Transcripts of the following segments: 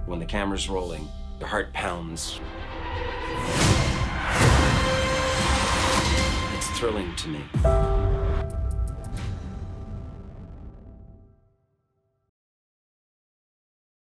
When the camera's rolling, your heart pounds. It's thrilling to me.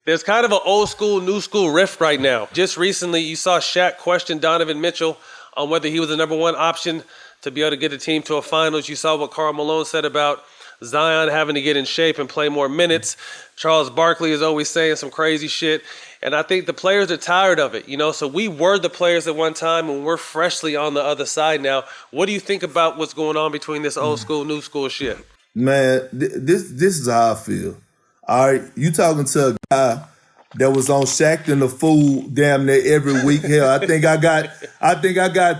There's kind of an old school, new school rift right now. Just recently, you saw Shaq question Donovan Mitchell on whether he was the number one option to be able to get the team to a finals. You saw what Karl Malone said about Zion having to get in shape and play more minutes. Charles Barkley is always saying some crazy shit. And I think the players are tired of it, you know? So we were the players at one time and we're freshly on the other side now. What do you think about what's going on between this old school, new school shit? Man, this is how I feel. All right, you talking to a guy that was on Shaq-Donovan the Fool damn near every week. Hell, I think I got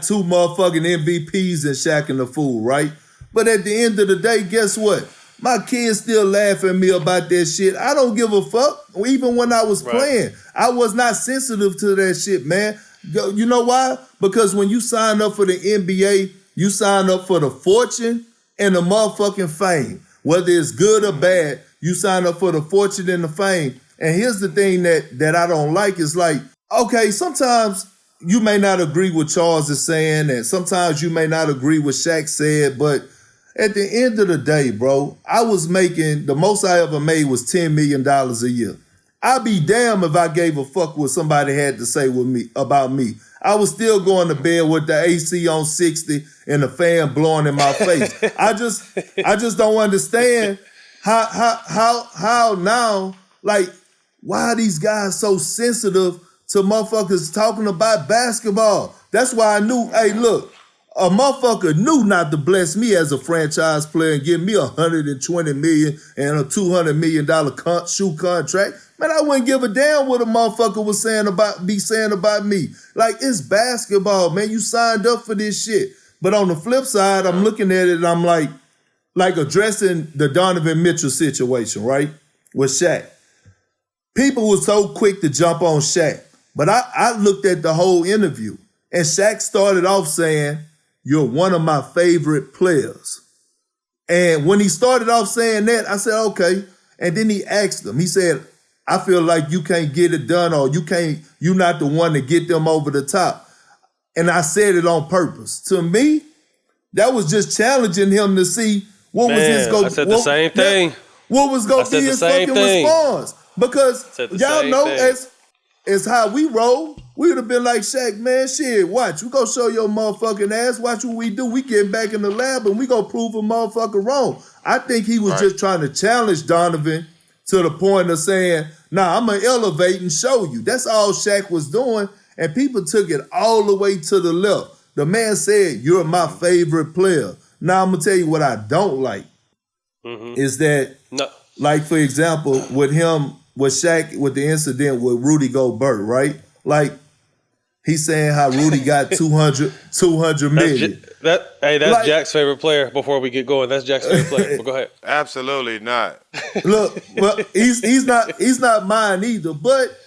two motherfucking MVPs in Shaq and the Fool, right? But at the end of the day, guess what? My kids still laugh at me about that shit. I don't give a fuck. Even when I was playing, I was not sensitive to that shit, man. You know why? Because when you sign up for the NBA, you sign up for the fortune and the motherfucking fame. Whether it's good or bad, you sign up for the fortune and the fame. And here's the thing that I don't like is like, okay, sometimes you may not agree with Charles is saying, and sometimes you may not agree with Shaq said, but at the end of the day, bro, I was making, the most I ever made was $10 million a year. I'd be damned if I gave a fuck what somebody had to say with me about me. I was still going to bed with the AC on 60 and the fan blowing in my face. I just don't understand how now, like, why are these guys so sensitive to motherfuckers talking about basketball? That's why I knew, hey, look, a motherfucker knew not to bless me as a franchise player and give me $120 million and a $200 million shoe contract. Man, I wouldn't give a damn what a motherfucker was saying about me. Like, it's basketball, man. You signed up for this shit. But on the flip side, I'm looking at it and I'm like addressing the Donovan Mitchell situation, right? With Shaq. People were so quick to jump on Shaq. But I looked at the whole interview and Shaq started off saying, "You're one of my favorite players." And when he started off saying that, I said, okay. And then he asked him, he said, "I feel like you can't get it done or you're not the one to get them over the top." And I said it on purpose. To me, that was just challenging him to see what was his go. I said the same thing. What was going to be his fucking response? Because y'all know as how we roll, we would have been like, Shaq, man, shit, watch. We gonna show your motherfucking ass. Watch what we do. We get back in the lab and we gonna prove a motherfucker wrong. I think he was just trying to challenge Donovan to the point of saying, nah, I'm gonna elevate and show you. That's all Shaq was doing. And people took it all the way to the left. The man said, "You're my favorite player." Now I'm gonna tell you what I don't like is that, like, for example, with Shaq, with the incident with Rudy Gobert, right? Like, he's saying how Rudy got 200 million. That's like, Jack's favorite player. Before we get going, that's Jack's favorite player. But go ahead. Absolutely not. Look, well, he's not mine either. But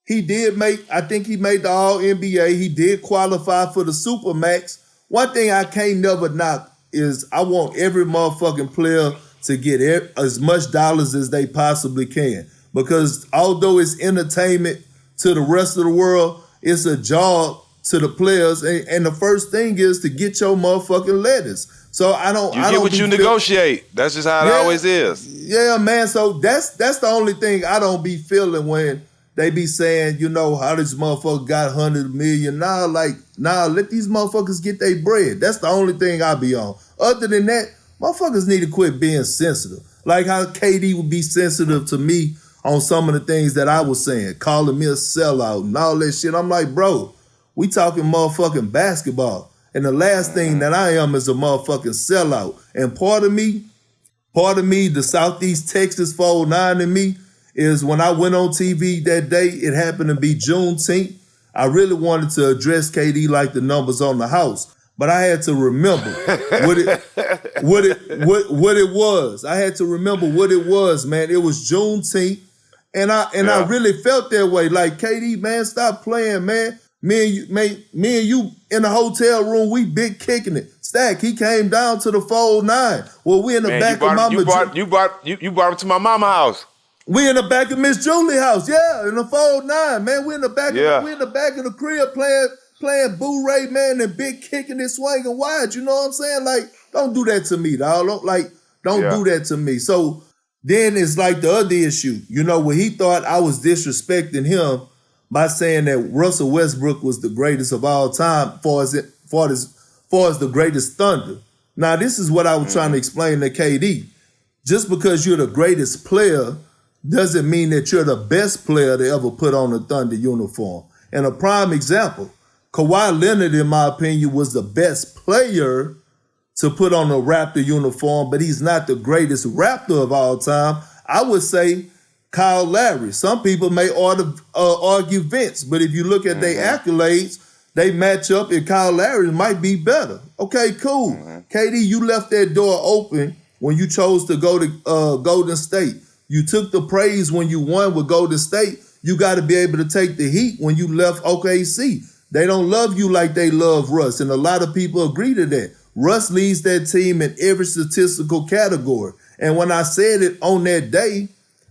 he did I think he made the All NBA. He did qualify for the Supermax. One thing I can't never knock is I want every motherfucking player to get as much dollars as they possibly can. Because although it's entertainment to the rest of the world, it's a job to the players. And the first thing is to get your motherfucking letters. So I don't get what you negotiate. That's just how it always is. Yeah, man. So that's the only thing I don't be feeling when they be saying, you know, how this motherfucker got 100 million. Nah, let these motherfuckers get their bread. That's the only thing I be on. Other than that, motherfuckers need to quit being sensitive. Like how KD would be sensitive to me on some of the things that I was saying, calling me a sellout and all that shit. I'm like, bro, we talking motherfucking basketball. And the last thing that I am is a motherfucking sellout. And part of me, the Southeast Texas 409 in me, is when I went on TV that day, it happened to be Juneteenth. I really wanted to address KD like the numbers on the house. But I had to remember what it was. I had to remember what it was, man. It was Juneteenth. And I really felt that way. Like, KD, man, stop playing, man. Me and you in the hotel room, we big kicking it. Stak, he came down to the 409. Well, we in the back of mama. You brought him to my mama house. We in the back of Miss Julie house, yeah, in the fold 9, man. We in the back Yeah. we in the back of the crib playing Boo Ray, man, and big kicking and swinging wide. You know what I'm saying? Like, don't do that to me, dog. Don't do that to me. So then it's like the other issue, you know, where he thought I was disrespecting him by saying that Russell Westbrook was the greatest of all time far as the greatest Thunder. Now, this is what I was trying to explain to KD. Just because you're the greatest player doesn't mean that you're the best player to ever put on a Thunder uniform. And a prime example, Kawhi Leonard, in my opinion, was the best player to put on a Raptor uniform, but he's not the greatest Raptor of all time. I would say Kyle Lowry. Some people may argue Vince, but if you look at their accolades, they match up, and Kyle Lowry might be better. Okay, cool. KD, you left that door open when you chose to go to Golden State. You took the praise when you won with Golden State. You got to be able to take the heat when you left OKC. They don't love you like they love Russ, and a lot of people agree to that. Russ leads that team in every statistical category. And when I said it on that day,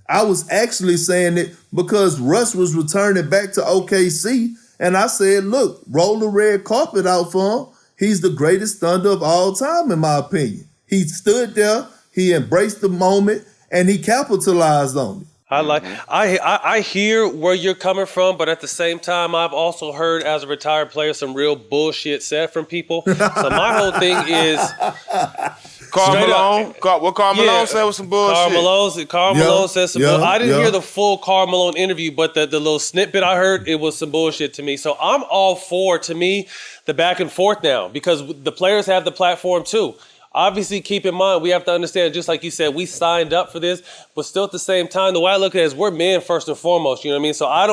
I was actually saying it because Russ was returning back to OKC, and I said, look, roll the red carpet out for him. He's the greatest Thunder of all time, in my opinion. He stood there, he embraced the moment, and he capitalized on it. I hear where you're coming from, but at the same time, I've also heard as a retired player some real bullshit said from people. So my whole thing is Karl Malone. What Karl Malone said was some bullshit. Karl Malone said some bullshit. I didn't hear the full Karl Malone interview, but the little snippet I heard, it was some bullshit to me. So I'm all for, to me, the back and forth now because the players have the platform too. Obviously, keep in mind, we have to understand, just like you said, we signed up for this, but still at the same time, the way I look at it is we're men first and foremost, you know what I mean? So I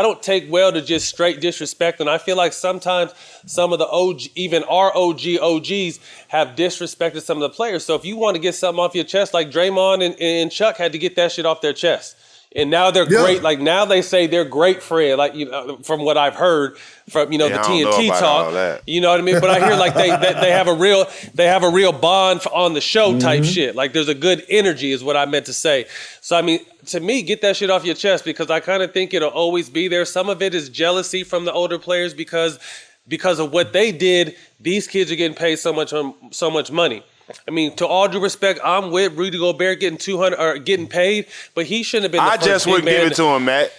don't take well to just straight disrespect, and I feel like sometimes some of the even our OGs have disrespected some of the players. So if you want to get something off your chest, like Draymond and Chuck had to get that shit off their chest. And now they're great. Like now they say they're great friends. Like from what I've heard from the TNT talk. You know what I mean? But I hear like they have a real bond on the show type shit. Like there's a good energy is what I meant to say. So I mean, to me, get that shit off your chest because I kind of think it'll always be there. Some of it is jealousy from the older players because of what they did. These kids are getting paid so much money. I mean, to all due respect, I'm with Rudy Gobert getting $200 or getting paid, but he shouldn't have been the first big man. I just wouldn't give it to him, Matt.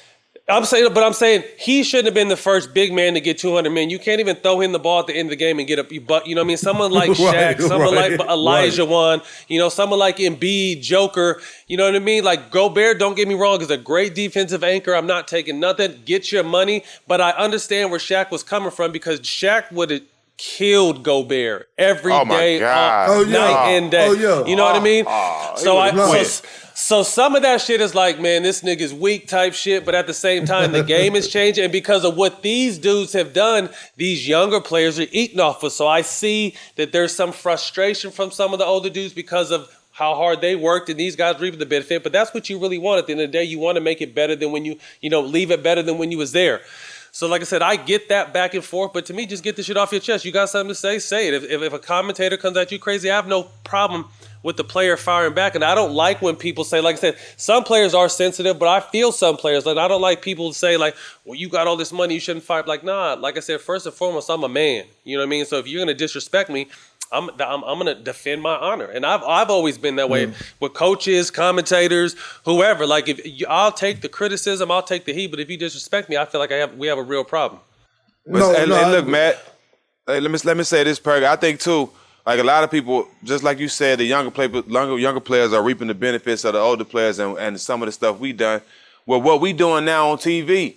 I'm saying he shouldn't have been the first big man to get 200 million. You can't even throw him the ball at the end of the game and get up. You know what I mean? Someone like Shaq, someone like Elijah Wan, someone like Embiid, Joker. You know what I mean? Like Gobert, don't get me wrong, is a great defensive anchor. I'm not taking nothing. Get your money, but I understand where Shaq was coming from because Shaq would have killed Gobert every day, night and day. You know what I mean? So some of that shit is like, man, this nigga's weak type shit, but at the same time, the game is changing. And because of what these dudes have done, these younger players are eating off of. So I see that there's some frustration from some of the older dudes because of how hard they worked and these guys reaping the benefit. But that's what you really want at the end of the day. You want to make it better than when you leave it better than when you was there. So like I said, I get that back and forth, but to me, just get the shit off your chest. You got something to say, say it. If a commentator comes at you crazy, I have no problem with the player firing back. And I don't like when people say, like I said, some players are sensitive, but I feel some players. Like I don't like people to say like, well, you got all this money, you shouldn't fire. Like, nah, like I said, first and foremost, I'm a man. You know what I mean? So if you're going to disrespect me, I'm going to defend my honor. And I've always been that way with coaches, commentators, whoever. Like I'll take the criticism, I'll take the heat, but if you disrespect me, I feel like we have a real problem. Look, Matt, let me say this, Perk. I think too, like a lot of people, just like you said, the younger players are reaping the benefits of the older players and some of the stuff we done. Well, what we doing now on TV,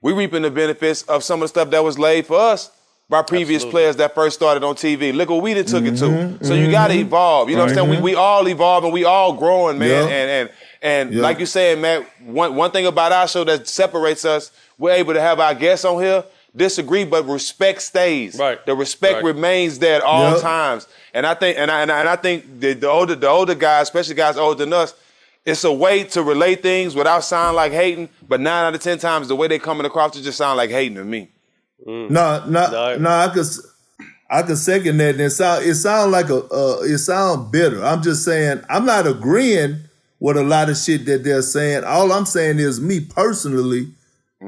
we reaping the benefits of some of the stuff that was laid for us by previous players that first started on TV. Look what we done took it to. So you got to evolve. You know what I'm saying? We all evolve and we all growing, man. And like you saying, Matt, one thing about our show that separates us, we're able to have our guests on here disagree, but respect stays. Right. The respect remains there at all times. And I think, I think the older guys, especially guys older than us, it's a way to relate things without sounding like hating. But 9 out of 10 times, the way they coming across, it just sound like hating to me. No, I could second that. And it sound like it sound bitter. I'm just saying I'm not agreeing with a lot of shit that they're saying. All I'm saying is me personally,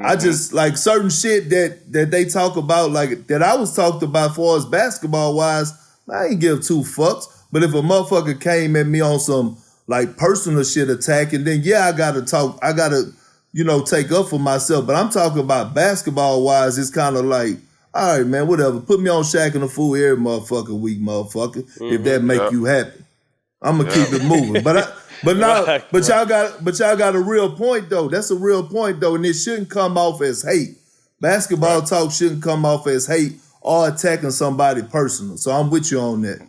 I just like certain shit that they talk about, like that I was talked about for as basketball wise, I ain't give two fucks. But if a motherfucker came at me on some like personal shit attacking, then yeah, I gotta take up for myself. But I'm talking about basketball wise, it's kind of like, all right, man, whatever. Put me on Shaq and the Fool every motherfucking week, motherfucker. If that make you happy, I'm gonna keep it moving. But y'all got a real point though. That's a real point though, and it shouldn't come off as hate. Basketball talk shouldn't come off as hate or attacking somebody personal. So I'm with you on that.